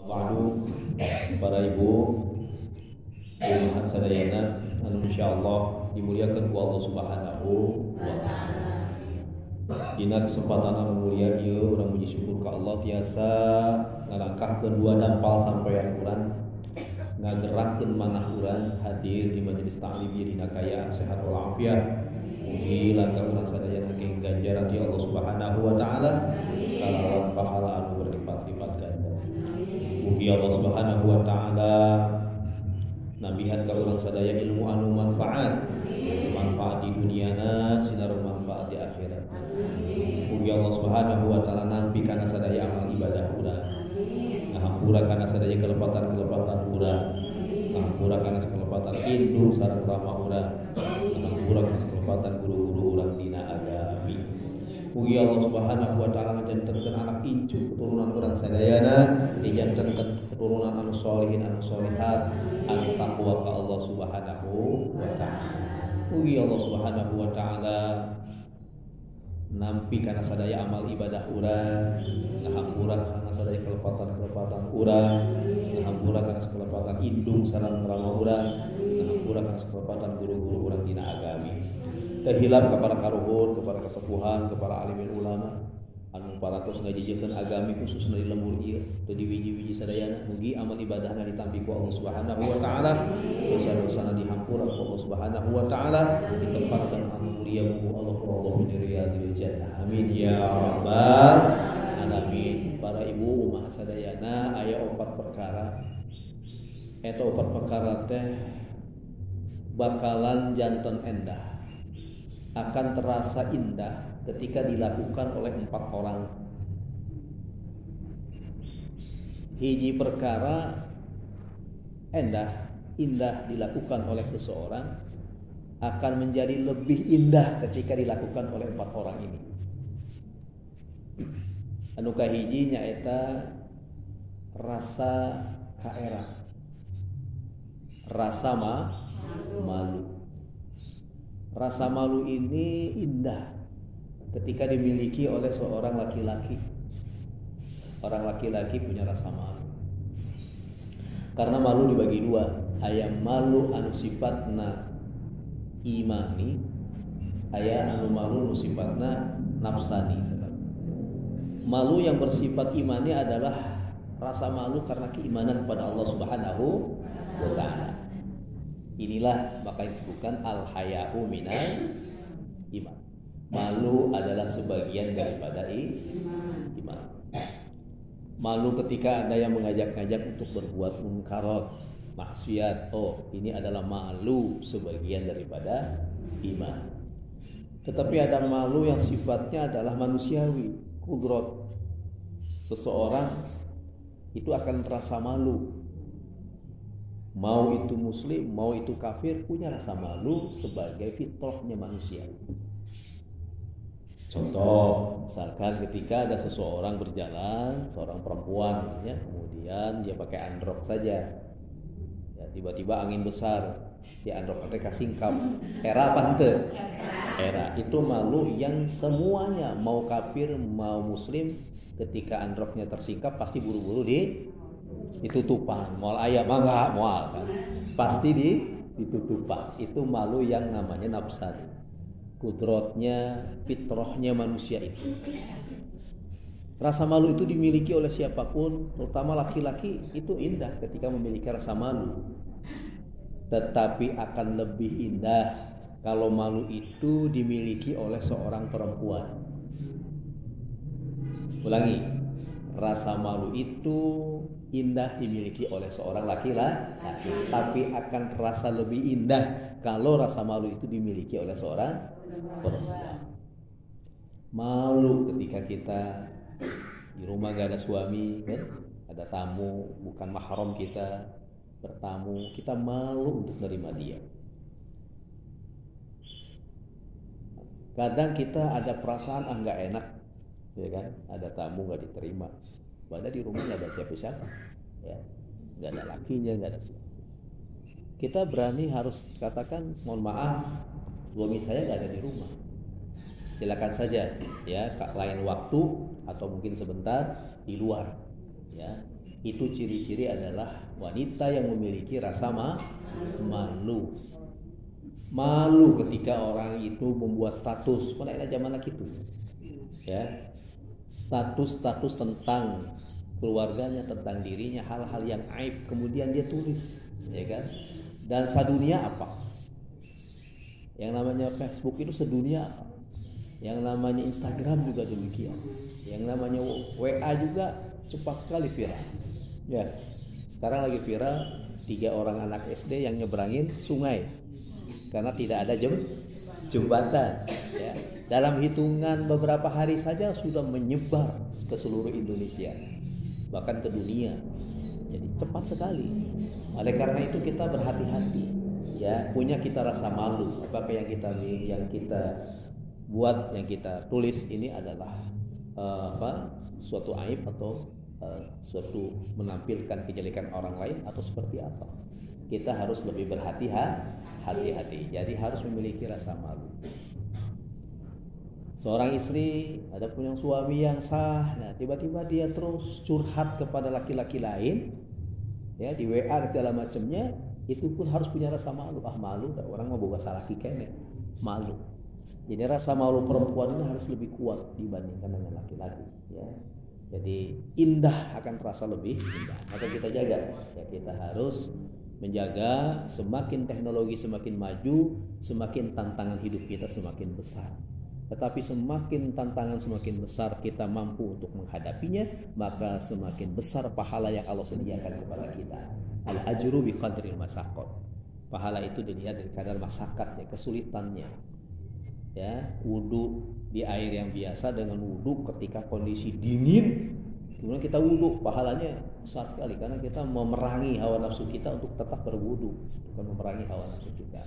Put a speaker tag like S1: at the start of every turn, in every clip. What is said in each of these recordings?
S1: Wa'adu para ibu Umahat sadayana anu insyaallah dimuliakan ku Allah Subhanahu wa taala. Dina kesempatan anu mulia ieu urang puji syukur ka Allah tiasa ngalangkahkeun dua dampal sampeyan urang ngagerakkeun manah urang hadir di majelis ta'lim ieu dina kayaan sehat wal afiat. Mugi langkah urang sadayana keng ganjaran ti Allah Subhanahu wa taala kalawan pahala anu berlipat-lipat ganda. Mugi Allah Subhanahu wa taala nabihan ka urang sadaya ilmu anu manfaat di duniana sinar manfaat di akhirat. Mugi Allah Subhanahu wa taala nampi kana sadaya amal ibadah urang ngahampura kana sadaya kelepatan-kelepatan urang ngahampura kana kelepatan indung sareng rama urang ngahampura kana kelepatan guru-guru urang dina agami. Mugi Allah Subhanahu wa taala ngajantenkeun anak incu keturunan urang sadayana dijantenkeun keturunan anu sholihin anu sholihat anu taqwa ka Allah Subhanahu wa taala. Mugi Allah Subhanahu wa taala nampi kana sadaya amal ibadah urang ngahampura kana sadaya kelepatan-kelepatan urang ngahampura kana kelepatan indung sareng rama urang ngahampura kana kelepatan guru-guru urang dina agami. Terhilang kepada karuhun, kepada kesepuhan, kepada alimin ulama anu parantos ngajijikeun agami khususna di lembur ieu teu diwiji-wiji sadayana. Mugi amal ibadahna ditampi ku Allah Subhanahu wa taala, dosa-dosana dihampura ku Allah Subhanahu wa taala, ditempatkan anu mulia ku Allah min riyadil jannah. Amin ya rabbal alamin. Para ibu ummah sadayana aya 4 perkara. Eta 4 perkara teh bakalan janten endah, akan terasa indah ketika dilakukan oleh 4 orang. Hiji perkara indah dilakukan oleh seseorang akan menjadi lebih indah ketika dilakukan oleh 4 orang ini. Anu kahiji nyaeta rasa kaera, rasa malu. Rasa malu ini indah ketika dimiliki oleh seorang laki-laki. Orang laki-laki punya rasa malu. Karena malu dibagi 2. Aya malu anu sifatna imani, aya anu malu anu sifatna nafsani. Malu yang bersifat imani adalah rasa malu karena keimanan kepada Allah Subhanahu wa taala. Inilah maka disebutkan al-haya'u minal iman. Malu adalah sebagian daripada iman. Malu ketika ada yang mengajak-ngajak untuk berbuat munkarat, maksiat. Oh, ini adalah malu sebagian daripada iman. Tetapi ada malu yang sifatnya adalah manusiawi, kudrat. Seseorang itu akan terasa malu. Mau itu muslim, mau itu kafir, punya rasa malu sebagai fitrahnya manusia. Contoh, misalkan ketika ada seseorang berjalan, seorang perempuan ya, kemudian dia pakai androk saja. Ya, tiba-tiba angin besar, si androk teh kasingkap. Era apa teu? Era. Itu malu yang semuanya, mau kafir, mau muslim, ketika androknya tersingkap pasti buru-buru ditutupan. Moal aya mangga moal kan. Pasti ditutupan. Itu malu yang namanya nafsani. Kudratnya, fitrahnya manusia itu. Rasa malu itu dimiliki oleh siapapun, terutama laki-laki, itu indah ketika memiliki rasa malu. Tetapi akan lebih indah kalau malu itu dimiliki oleh seorang perempuan. Ulangi, rasa malu itu indah dimiliki oleh seorang laki-laki, tapi akan terasa lebih indah kalau rasa malu itu dimiliki oleh seorang perempuan. Malu ketika kita di rumah gak ada suami, kan? Ada tamu bukan mahram kita bertamu, kita malu untuk menerima dia. Kadang kita ada perasaan nggak enak, ya kan? Ada tamu nggak diterima. Padahal di rumah nggak ada siapa-siapa, ya, nggak ada lakinya, nggak ada siapa. Kita berani harus katakan, mohon maaf, suami saya nggak ada di rumah. Silakan saja, ya, lain waktu atau mungkin sebentar di luar, ya. Itu ciri-ciri adalah wanita yang memiliki rasa malu. Malu ketika orang itu membuat status, pada zaman itu, ya, status tentang keluarganya, tentang dirinya, hal-hal yang aib, kemudian dia tulis, ya kan? Dan sedunia apa? Yang namanya Facebook itu sedunia apa? Yang namanya Instagram juga demikian. Yang namanya WA juga cepat sekali viral. Ya, sekarang lagi viral 3 orang anak SD yang nyeberangin sungai karena tidak ada jembatan. Ya, dalam hitungan beberapa hari saja sudah menyebar ke seluruh Indonesia, bahkan ke dunia. Jadi cepat sekali. Oleh karena itu kita berhati-hati. Ya, punya kita rasa malu. Apakah yang kita buat, yang kita tulis ini adalah suatu aib atau suatu menampilkan kejelekan orang lain atau seperti apa? Kita harus lebih berhati-hati. Jadi harus memiliki rasa malu. Seorang istri ada punya suami yang sah, nah tiba-tiba dia terus curhat kepada laki-laki lain, ya, di WA dan segala macamnya, itu pun harus punya rasa malu. Malu, orang mau boga salah kikene, malu. Jadi rasa malu perempuan ini harus lebih kuat dibandingkan dengan laki-laki, ya. Jadi indah akan terasa lebih indah. Maka kita jaga, ya, kita harus menjaga. Semakin teknologi semakin maju, semakin tantangan hidup kita semakin besar. Tetapi semakin tantangan semakin besar kita mampu untuk menghadapinya, maka semakin besar pahala yang Allah sediakan kepada kita. Al-ajru bi qadril masyaqqat. Pahala itu dilihat dari kadar masyakatnya, kesulitannya. Ya, wudu di air yang biasa dengan wudu ketika kondisi dingin, kemudian kita wudu, pahalanya besar sekali karena kita memerangi hawa nafsu kita untuk tetap berwudu, bukan memerangi hawa nafsu kita.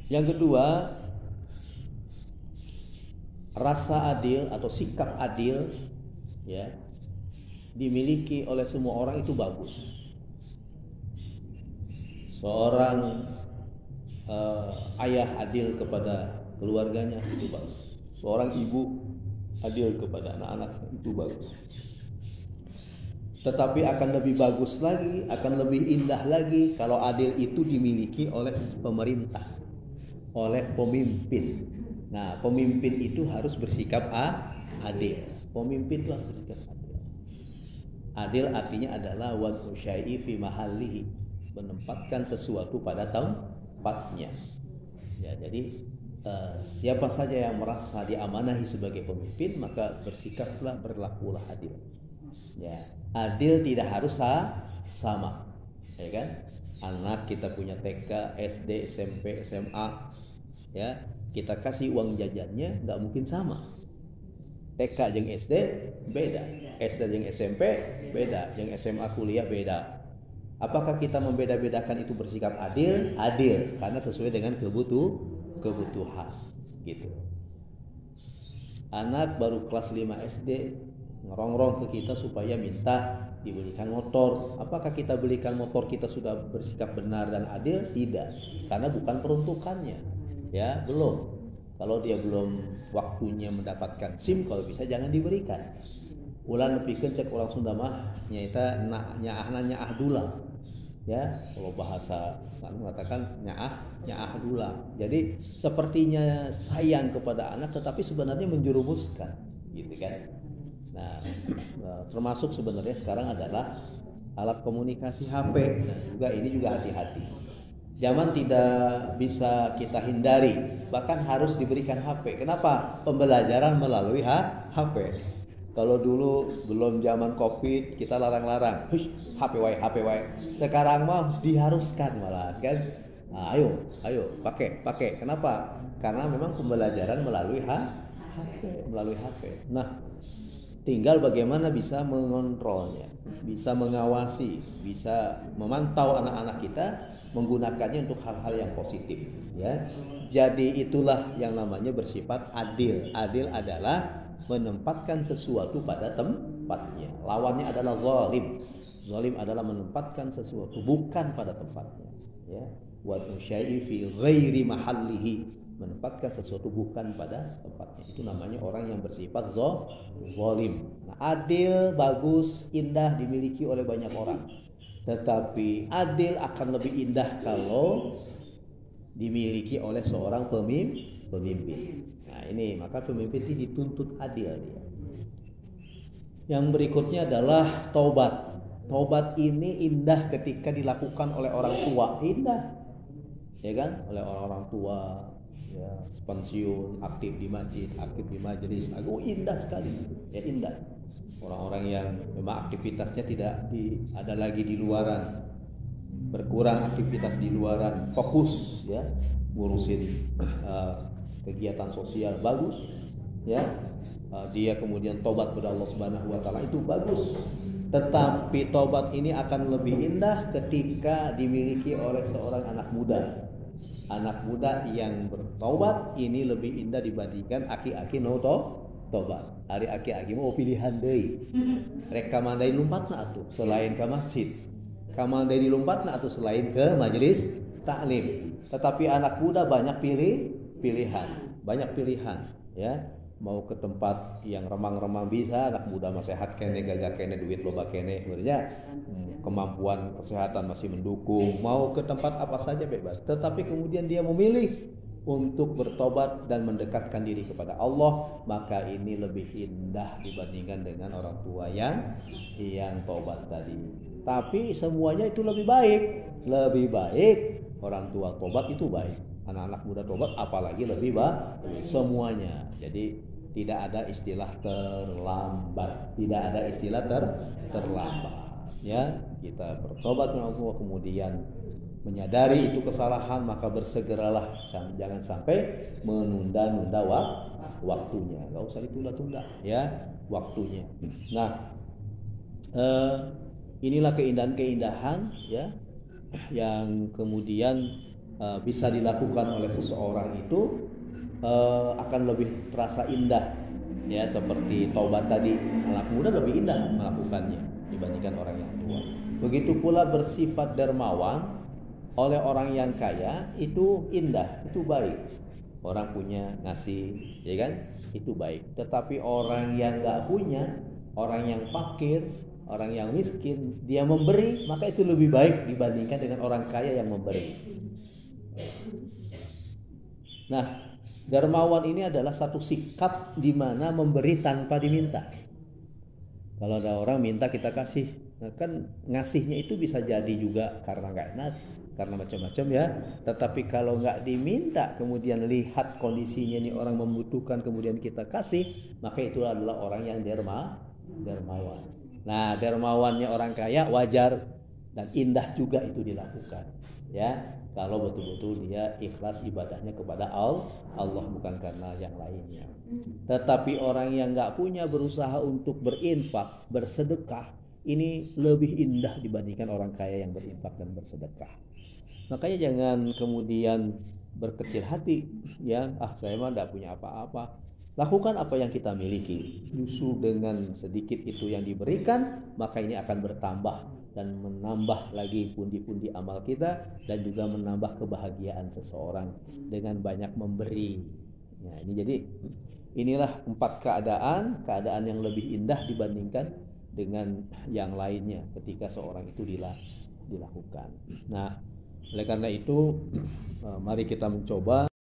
S1: Yang kedua, rasa adil atau sikap adil, ya, dimiliki oleh semua orang itu bagus. Seorang ayah adil kepada keluarganya itu bagus. Seorang ibu adil kepada anak-anak itu bagus. Tetapi akan lebih bagus lagi, akan lebih indah lagi kalau adil itu dimiliki oleh pemerintah, oleh pemimpin. Nah, pemimpin itu harus bersikap adil. Pemimpin itu harus bersikap adil. Adil artinya adalah wad'u syai'i fi mahallihi, menempatkan sesuatu pada tempatnya. Ya, jadi siapa saja yang merasa diamanahi sebagai pemimpin, maka bersikaplah, berlakulah adil. Ya, adil tidak harus sama, ya kan? Anak kita punya TK, SD, SMP, SMA, ya, kita kasih uang jajannya nggak mungkin sama. TK jeung SD beda, SD jeung SMP beda, jeung SMA kuliah beda. Apakah kita membeda-bedakan itu bersikap adil? Adil, karena sesuai dengan kebutuhan, gitu. Anak baru kelas 5 SD ngerongrong ke kita supaya minta dibelikan motor. Apakah kita belikan motor kita sudah bersikap benar dan adil? Tidak, karena bukan peruntukannya. Ya, belum. Kalau dia belum waktunya mendapatkan SIM, kalau bisa jangan diberikan. Ulah nepikeun cek orang Sunda mah nyaita nyaah dula. Ya, kalau bahasa mengatakan nyaah dula. Jadi sepertinya sayang kepada anak tetapi sebenarnya menjerumuskan, gitu kan. Nah, termasuk sebenarnya sekarang adalah alat komunikasi HP. Nah, ini juga hati-hati. Zaman tidak bisa kita hindari, bahkan harus diberikan HP. Kenapa? Pembelajaran melalui HP. Kalau dulu belum zaman Covid, kita larang-larang, HP wae. Sekarang mah diharuskan malah, kan? Nah, ayo, pakai. Kenapa? Karena memang pembelajaran melalui HP. Nah, tinggal bagaimana bisa mengontrolnya, bisa mengawasi, bisa memantau anak-anak kita menggunakannya untuk hal-hal yang positif, ya. Jadi itulah yang namanya bersifat adil. Adil adalah menempatkan sesuatu pada tempatnya. Lawannya adalah zalim. Zalim adalah menempatkan sesuatu bukan pada tempatnya, ya. Wa syai'i fi ghairi mahallihi, menempatkan sesuatu bukan pada tempatnya. Itu namanya orang yang bersifat zalim. Nah, adil, bagus, indah dimiliki oleh banyak orang. Tetapi adil akan lebih indah kalau dimiliki oleh seorang pemimpin. Nah, ini maka pemimpin ini dituntut adil dia. Yang berikutnya adalah taubat. Taubat ini indah ketika dilakukan oleh orang tua, indah. Ya kan? Oleh orang-orang tua, ya, pensiun, aktif di masjid, aktif di majelis. Indah sekali. Ya, indah. Orang-orang yang memang aktivitasnya tidak ada lagi di luaran, berkurang aktivitas di luaran, fokus ya ngurusin kegiatan sosial, bagus ya. Dia kemudian tobat kepada Allah Subhanahu wa taala, itu bagus. Tetapi tobat ini akan lebih indah ketika dimiliki oleh seorang anak muda. Anak muda yang bertobat ini lebih indah dibandingkan aki-aki no tobat. Hari aki-aki mau pilihan deui. Rek kamandai lompatna atuh selain ke masjid. Kamandai dilompatna atuh selain ke majelis taklim. Tetapi anak muda banyak pilihan, ya. Mau ke tempat yang remang-remang bisa, anak muda masih sehat kene, gagah kene, duit loba kene, sebenarnya kemampuan kesehatan masih mendukung. Mau ke tempat apa saja bebas. Tetapi kemudian dia memilih untuk bertobat dan mendekatkan diri kepada Allah, maka ini lebih indah dibandingkan dengan orang tua yang tobat tadi. Tapi semuanya itu lebih baik orang tua tobat itu baik, anak-anak muda tobat apalagi lebih baik semuanya. Jadi tidak ada istilah terlambat, terlambat ya. Kita bertobat kepada Allah, kemudian menyadari itu kesalahan, maka bersegeralah, jangan sampai menunda-nunda waktunya. Gak usah ditunda-tunda ya waktunya. Nah, inilah keindahan-keindahan ya yang kemudian bisa dilakukan oleh seseorang itu akan lebih terasa indah ya, seperti taubat tadi. Anak muda lebih indah melakukannya dibandingkan orang yang tua. Begitu pula bersifat dermawan oleh orang yang kaya, itu indah, itu baik. Orang punya ngasih, ya kan? Itu baik. Tetapi orang yang nggak punya, orang yang fakir, orang yang miskin, dia memberi, maka itu lebih baik dibandingkan dengan orang kaya yang memberi. Nah, dermawan ini adalah satu sikap di mana memberi tanpa diminta. Kalau ada orang minta kita kasih, nah kan ngasihnya itu bisa jadi juga karena nggak enak, karena macam-macam ya. Tetapi kalau nggak diminta, kemudian lihat kondisinya nih orang membutuhkan, kemudian kita kasih, maka itu adalah orang yang dermawan. Nah, dermawannya orang kaya wajar dan indah juga itu dilakukan ya, kalau betul-betul dia ikhlas ibadahnya kepada Allah, bukan karena yang lainnya. Tetapi orang yang nggak punya berusaha untuk berinfak, bersedekah, ini lebih indah dibandingkan orang kaya yang berinfak dan bersedekah. Makanya jangan kemudian berkecil hati ya, saya mah nggak punya apa-apa. Lakukan apa yang kita miliki. Justru dengan sedikit itu yang diberikan, maka ini akan bertambah dan menambah lagi pundi-pundi amal kita, dan juga menambah kebahagiaan seseorang dengan banyak memberi. Nah, ini jadi inilah 4 keadaan yang lebih indah dibandingkan dengan yang lainnya ketika seorang itu dilakukan. Nah, oleh karena itu mari kita mencoba